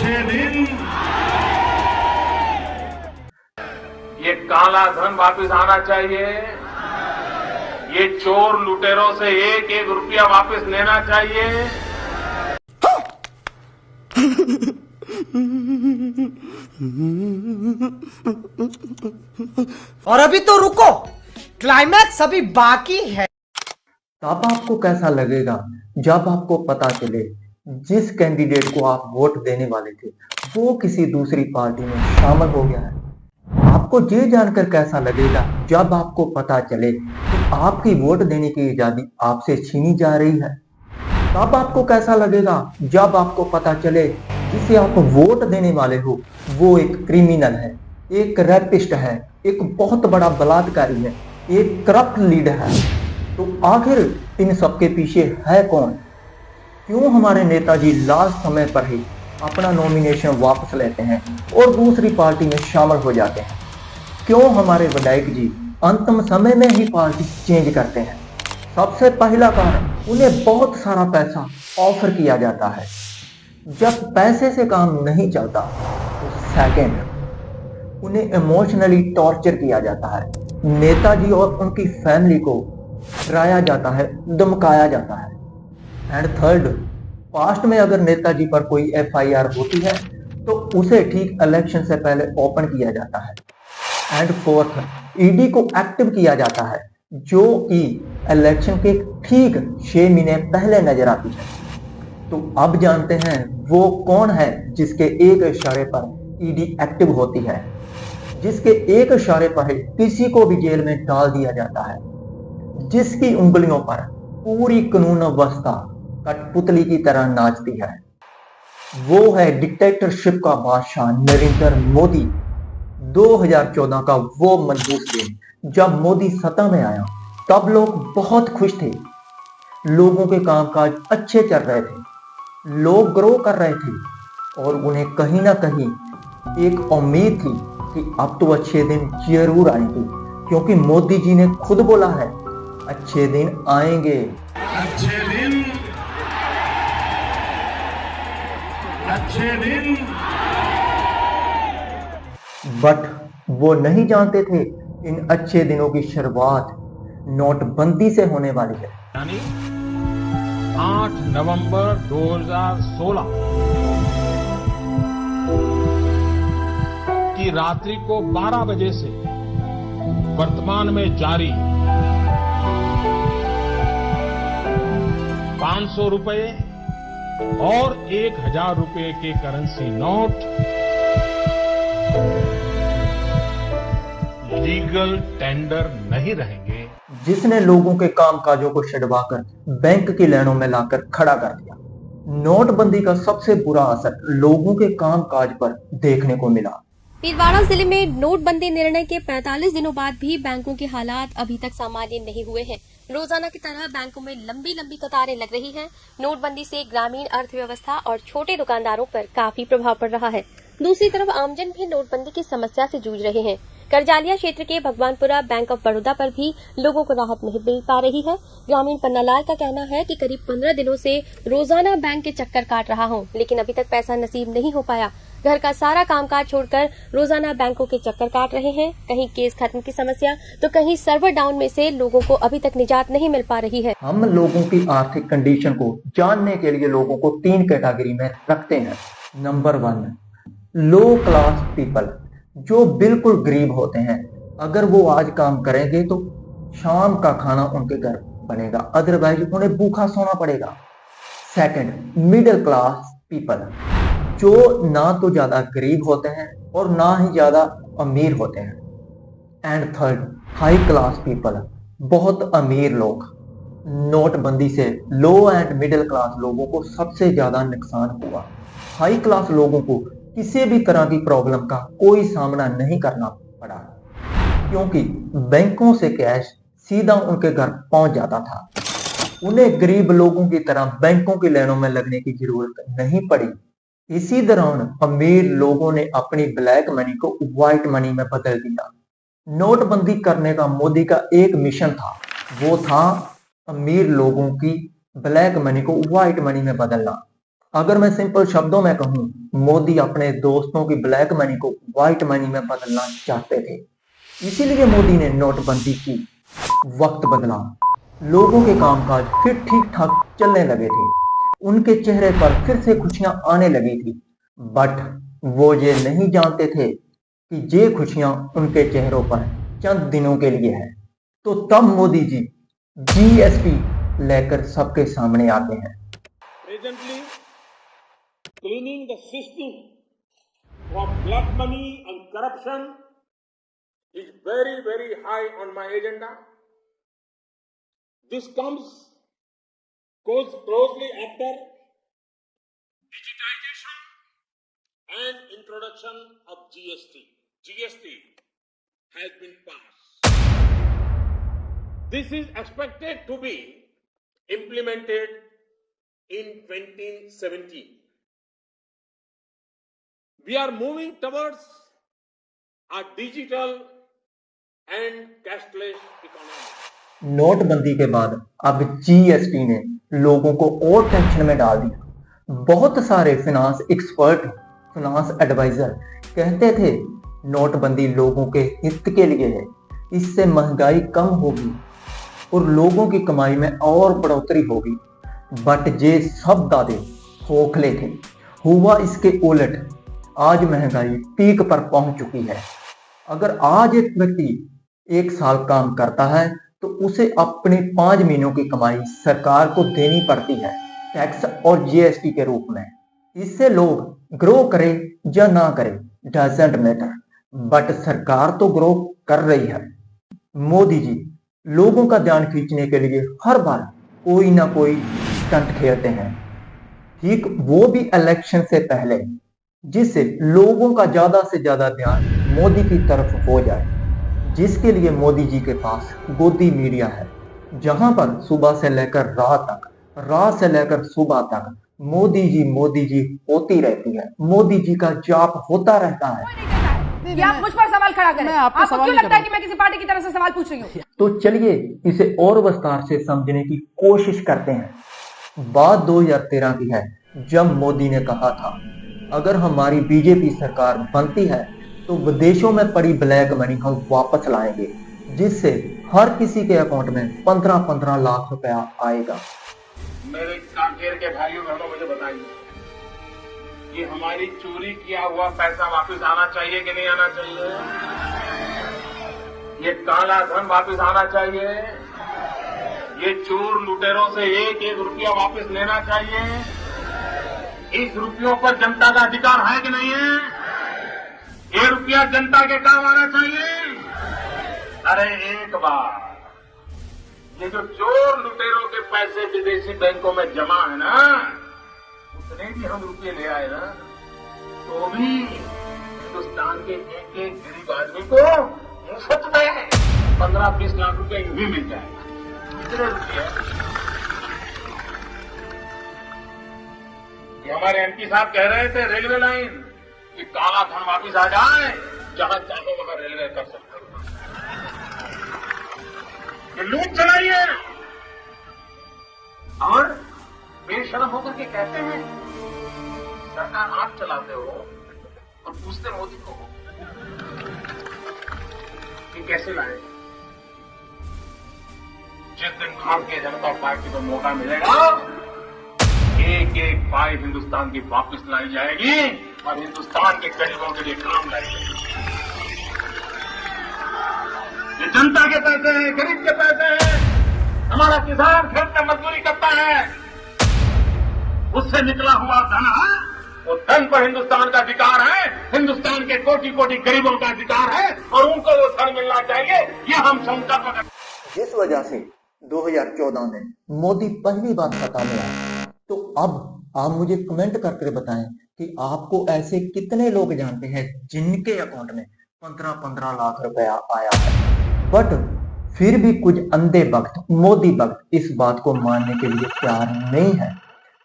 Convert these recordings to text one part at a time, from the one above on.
अच्छे दिन। ये काला धन वापस आना चाहिए। ये चोर लुटेरों से एक एक रुपया वापस लेना चाहिए। और अभी तो रुको, क्लाइमैक्स अभी बाकी है। तब आपको कैसा लगेगा जब आपको पता चले जिस कैंडिडेट को आप वोट देने वाले थे वो किसी दूसरी पार्टी में शामिल हो गया है। आपको ये जानकर कैसा लगेगा जब आपको पता चले कि आपकी वोट देने की आजादी आपसे छीनी जा रही है। तब आपको कैसा लगेगा जब आपको पता चले जिसे आप वोट देने वाले हो वो एक क्रिमिनल है, एक रैपिस्ट है, एक बहुत बड़ा बलात्कारी है, एक करप्ट लीडर है। तो आखिर इन सबके पीछे है कौन? क्यों हमारे नेताजी लास्ट समय पर ही अपना नॉमिनेशन वापस लेते हैं और दूसरी पार्टी में शामिल हो जाते हैं? क्यों हमारे विधायक जी अंतिम समय में ही पार्टी चेंज करते हैं? सबसे पहला कारण, उन्हें बहुत सारा पैसा ऑफर किया जाता है। जब पैसे से काम नहीं चलता तो सेकंड, उन्हें इमोशनली टॉर्चर किया जाता है। नेताजी और उनकी फैमिली को डराया जाता है, धमकाया जाता है। एंड थर्ड, पास्ट में अगर नेताजी पर कोई एफआईआर होती है तो उसे ठीक इलेक्शन से पहले ओपन किया जाता है। एंड फोर्थ, ईडी को एक्टिव किया जाता है जो कि इलेक्शन के ठीक 6 महीने पहले नजर आती है। तो अब जानते हैं वो कौन है जिसके एक इशारे पर ईडी एक्टिव होती है, जिसके एक इशारे पर ही किसी को भी जेल में डाल दिया जाता है, जिसकी उंगलियों पर पूरी कानून व्यवस्था कठपुतली की तरह नाचती है। वो है डिक्टेटरशिप का बादशाह नरेंद्र मोदी। 2014 का वो मनहूस दिन जब मोदी सत्ता में आया, तब लोग बहुत खुश थे, लोगों के कामकाज अच्छे चल रहे थे, लोग ग्रो कर रहे थे और उन्हें कहीं ना कहीं एक उम्मीद थी कि अब तो अच्छे दिन जरूर आएंगे, क्योंकि मोदी जी ने खुद बोला है अच्छे दिन आएंगे। अच्छे दिन। अच्छे दिन। बट वो नहीं जानते थे इन अच्छे दिनों की शुरुआत नोटबंदी से होने वाली है। यानी 8 नवंबर 2016 की रात्रि को 12 बजे से वर्तमान में जारी 500 रुपए और 1000 रुपए के करेंसी नोट लीगल टेंडर नहीं रहेंगे। जिसने लोगों के कामकाजों को छुड़वाकर बैंक की लाइनों में लाकर खड़ा कर दिया। नोटबंदी का सबसे बुरा असर लोगों के कामकाज पर देखने को मिला। भीलवाड़ा जिले में नोटबंदी निर्णय के 45 दिनों बाद भी बैंकों के हालात अभी तक सामान्य नहीं हुए हैं। रोजाना की तरह बैंकों में लंबी लंबी कतारें लग रही हैं। नोटबंदी से ग्रामीण अर्थव्यवस्था और छोटे दुकानदारों पर काफी प्रभाव पड़ रहा है। दूसरी तरफ आमजन भी नोटबंदी की समस्या से जूझ रहे हैं। करजालिया क्षेत्र के भगवानपुरा बैंक ऑफ बड़ौदा पर भी लोगों को राहत नहीं मिल पा रही है। ग्रामीण पन्नालाल का कहना है कि करीब 15 दिनों से रोजाना बैंक के चक्कर काट रहा हूं, लेकिन अभी तक पैसा नसीब नहीं हो पाया। घर का सारा कामकाज छोड़कर रोजाना बैंकों के चक्कर काट रहे हैं। कहीं केस खत्म की समस्या तो कहीं सर्वर डाउन में से लोगों को अभी तक निजात नहीं मिल पा रही है। हम लोगों की आर्थिक कंडीशन को जानने के लिए लोगों को 3 कैटेगरी में रखते हैं। नंबर 1, लो क्लास पीपल, जो बिल्कुल गरीब होते हैं। अगर वो आज काम करेंगे तो शाम का खाना उनके घर बनेगा, अदरवाइज उन्हें भूखा सोना पड़ेगा। सेकंड, मिडिल क्लास पीपल, जो ना तो ज्यादा गरीब होते हैं और ना ही ज्यादा अमीर होते हैं। And third, high class people, बहुत अमीर लोग। नोटबंदी से लो एंड मिडिल क्लास लोगों को सबसे ज्यादा नुकसान हुआ। हाई क्लास लोगों को किसी भी तरह की प्रॉब्लम का कोई सामना नहीं करना पड़ा, क्योंकि बैंकों से कैश सीधा उनके घर पहुंच जाता था। उन्हें गरीब लोगों की तरह बैंकों की लाइनों में लगने की जरूरत नहीं पड़ी। इसी दौरान अमीर लोगों ने अपनी ब्लैक मनी को व्हाइट मनी में बदल दिया। नोटबंदी करने का मोदी का एक मिशन था, वो था अमीर लोगों की ब्लैक मनी को व्हाइट मनी में बदलना। अगर मैं सिंपल शब्दों में कहूं, मोदी अपने दोस्तों की ब्लैक मनी को व्हाइट मनी में बदलना चाहते थे। इसीलिए मोदी ने नोटबंदी की, वक्त बदला, लोगों के कामकाज फिर ठीक ठाक चलने लगे थे, उनके चेहरे पर फिर से खुशियां आने लगी थी। बट वो ये नहीं जानते थे कि ये खुशियां उनके चेहरों पर चंद दिनों के लिए है। तो तब मोदी जी जीएसटी लेकर सबके सामने आते हैं। Presently, cleaning the system from black money and corruption is very, very high on my agenda. This goes closely after digitization and introduction of GST. GST has been passed. This is expected to be implemented in 2017. We are moving towards a digital and cashless economy. नोटबंदी के बाद अब GST ने लोगों को और tension में डाल दिया। बहुत सारे फिनांस एक्सपर्ट, फिनांस एडवाइजर कहते थे नोटबंदी लोगों के हित के लिए है, इससे महंगाई कम होगी और लोगों की कमाई में और बढ़ोतरी होगी। बट ये सब दावे खोखले थे। हुआ इसके उलट। आज महंगाई पीक पर पहुंच चुकी है। अगर आज एक व्यक्ति 1 साल काम करता है तो उसे अपने 5 महीनों की कमाई सरकार को देनी पड़ती है, टैक्स और जीएसटी के रूप में। इससे लोग ग्रो करें या ना करें, डजंट मैटर, बट सरकार तो ग्रो कर रही है। मोदी जी लोगों का ध्यान खींचने के लिए हर बार कोई ना कोई स्टंट खेलते हैं, ठीक वो भी इलेक्शन से पहले, जिससे लोगों का ज्यादा से ज्यादा ध्यान मोदी की तरफ हो जाए। जिसके लिए मोदी जी के पास गोदी मीडिया है, जहां पर सुबह से लेकर रात तक, रात से लेकर सुबह तक मोदी जी होती रहती है। मोदी जी का जाप होता रहता है। ये आप मुझ पर सवाल खड़ा करें। आपको क्यों लगता है कि मैं किसी पार्टी की तरफ से सवाल पूछ रही हूँ? तो चलिए इसे और विस्तार से समझने की कोशिश करते हैं। बात 2013 की है, जब मोदी ने कहा था अगर हमारी बीजेपी सरकार बनती है तो विदेशों में पड़ी ब्लैक मनी हम वापस लाएंगे, जिससे हर किसी के अकाउंट में 15-15 लाख रुपया आएगा। मेरे कांकेर के भाइयों बहनों, मुझे बताइए कि हमारी चोरी किया हुआ पैसा वापस आना चाहिए कि नहीं आना चाहिए? ये काला धन वापस आना चाहिए? ये चोर लुटेरों से 1-1 रुपया वापस लेना चाहिए? इस रुपयों पर जनता का अधिकार है कि नहीं है? ये रुपया जनता के काम आना चाहिए। अरे एक बार ये जो चोर लुटेरों के पैसे विदेशी बैंकों में जमा है ना, उतने भी हम रुपये ले आए ना, तो भी हिंदुस्तान के एक गरीब आदमी को मुफ्त में 15-20 लाख रुपए यूं ही मिल जाएगा। कितने रुपये? ये हमारे एमपी साहब कह रहे थे रेलवे लाइन कि काला धन वापिस आ जाए, जहां चाहो वहां रेलवे कर सकते हो। ये लूट चलाइए और बेशरम होकर के कहते हैं सरकार आप चलाते हो और पूछते मोदी को कि कैसे लाए। जिस दिन भारतीय जनता पार्टी को मौका मिलेगा, एक पाई हिंदुस्तान की वापस लाई जाएगी और हिंदुस्तान के गरीबों के लिए काम लाई जाएगी। ये जनता के पैसे हैं, गरीब के पैसे हैं। हमारा किसान खेत में मजदूरी करता है, उससे निकला हुआ धन है, वो धन पर हिंदुस्तान का अधिकार है, हिंदुस्तान के कोटि-कोटि गरीबों का अधिकार है और उनको वो धन मिलना चाहिए। ये हम संकल्प करते हैं। जिस वजह से 2014 में मोदी पहली बार सत्ता में आए। तो अब आप मुझे कमेंट करके बताएं कि आपको ऐसे कितने लोग जानते हैं जिनके अकाउंट में 15-15 लाख रुपया आया है। बट फिर भी कुछ अंधे भक्त, मोदी भक्त इस बात को मानने के लिए तैयार नहीं है।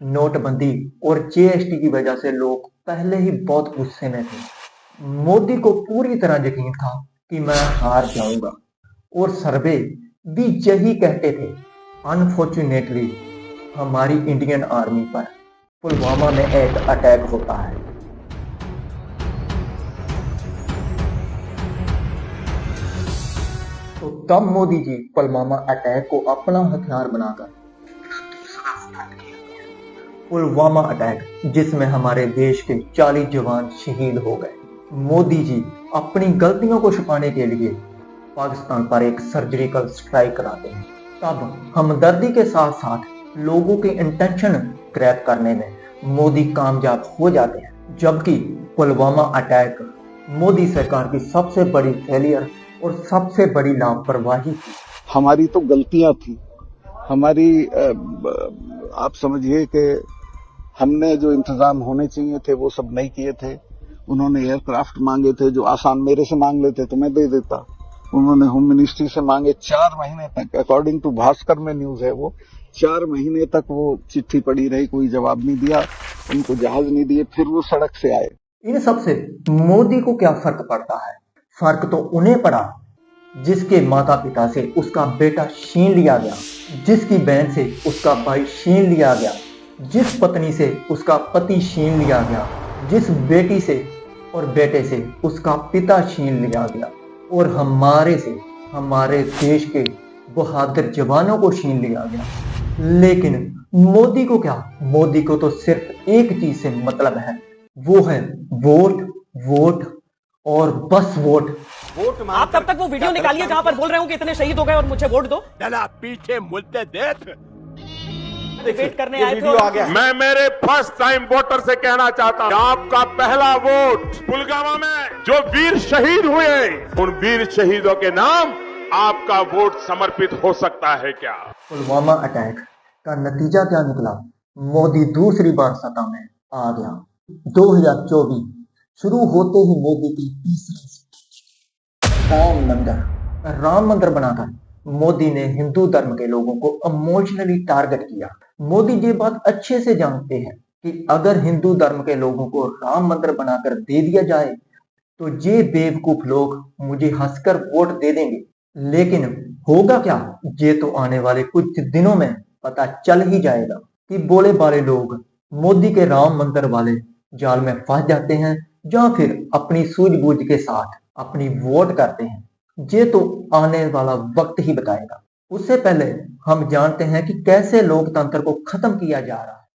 नोटबंदी और जीएसटी की वजह से लोग पहले ही बहुत गुस्से में थे। मोदी को पूरी तरह यकीन था कि मैं हार जाऊंगा और सर्वे भी यही कहते थे। अनफॉर्चुनेटली हमारी इंडियन आर्मी पर, पुलवामा में एक अटैक होता है। तो तब मोदी जी पुलवामा अटैक को अपना हथियार बनाकर पुलवामा अटैक, जिसमें हमारे देश के 40 जवान शहीद हो गए। मोदी जी अपनी गलतियों को छुपाने के लिए पाकिस्तान पर एक सर्जिकल स्ट्राइक कराते हैं। तब हमदर्दी के साथ साथ लोगों के इंटेंशन क्रैक करने में मोदी कामयाब हो जाते हैं, जबकि पुलवामा अटैक मोदी सरकार की सबसे बड़ी फेलियर और सबसे बड़ी लापरवाही थी। हमारी तो गलतियां थी, हमारी आप समझिए कि हमने जो इंतजाम होने चाहिए थे वो सब नहीं किए थे। उन्होंने एयरक्राफ्ट मांगे थे जो आसान मेरे से मांग लेते तो मैं दे देता। उन्होंने होम मिनिस्ट्री से मांगे 4 महीने तक, अकॉर्डिंग टू भास्कर में न्यूज है, वो 4 महीने तक वो चिट्ठी पड़ी रही, कोई जवाब नहीं दिया, उनको जहाज नहीं दिए, फिर वो सड़क से आए। इन सबसे मोदी को क्या फर्क पड़ता है? फर्क तो उन्हें पड़ा जिसके माता पिता से उसका बेटा छीन लिया गया, जिसकी बहन से उसका भाई छीन लिया गया, जिस पत्नी से उसका पति छीन लिया गया, जिस बेटी से और बेटे से उसका पिता छीन लिया गया, और हमारे से हमारे देश के बहादुर जवानों को छीन लिया गया। लेकिन मोदी को क्या? मोदी को तो सिर्फ एक चीज से मतलब है, वो है वोट, वोट और बस वोट। आप तब तक वो वीडियो निकालिए जहां पर बोल रहे हो कि इतने शहीद हो गए और मुझे वोट दो। चला पीछे मुद्दे देख डिबेट करने आए थे और मैं मेरे फर्स्ट टाइम वोटर से कहना चाहता हूं, आपका पहला वोट पुलवामा में जो वीर शहीद हुए, उन वीर शहीदों के नाम आपका वोट समर्पित हो सकता है क्या? पुलवामा अटैक का नतीजा क्या निकला? मोदी दूसरी बार सत्ता में आ गया। 2024 शुरू होते ही मोदी की तीसरी राम मंदिर बनाकर मोदी ने हिंदू धर्म के लोगों को इमोशनली टारगेट किया। मोदी ये बात अच्छे से जानते हैं कि अगर हिंदू धर्म के लोगों को राम मंदिर बनाकर दे दिया जाए तो ये बेवकूफ लोग मुझे हंसकर वोट दे देंगे। लेकिन होगा क्या? ये तो आने वाले कुछ दिनों में पता चल ही जाएगा कि बोले बाले लोग मोदी के राम मंदिर वाले जाल में फंस जाते हैं या फिर अपनी सूझबूझ के साथ अपनी वोट करते हैं। ये तो आने वाला वक्त ही बताएगा। उससे पहले हम जानते हैं कि कैसे लोकतंत्र को खत्म किया जा रहा है।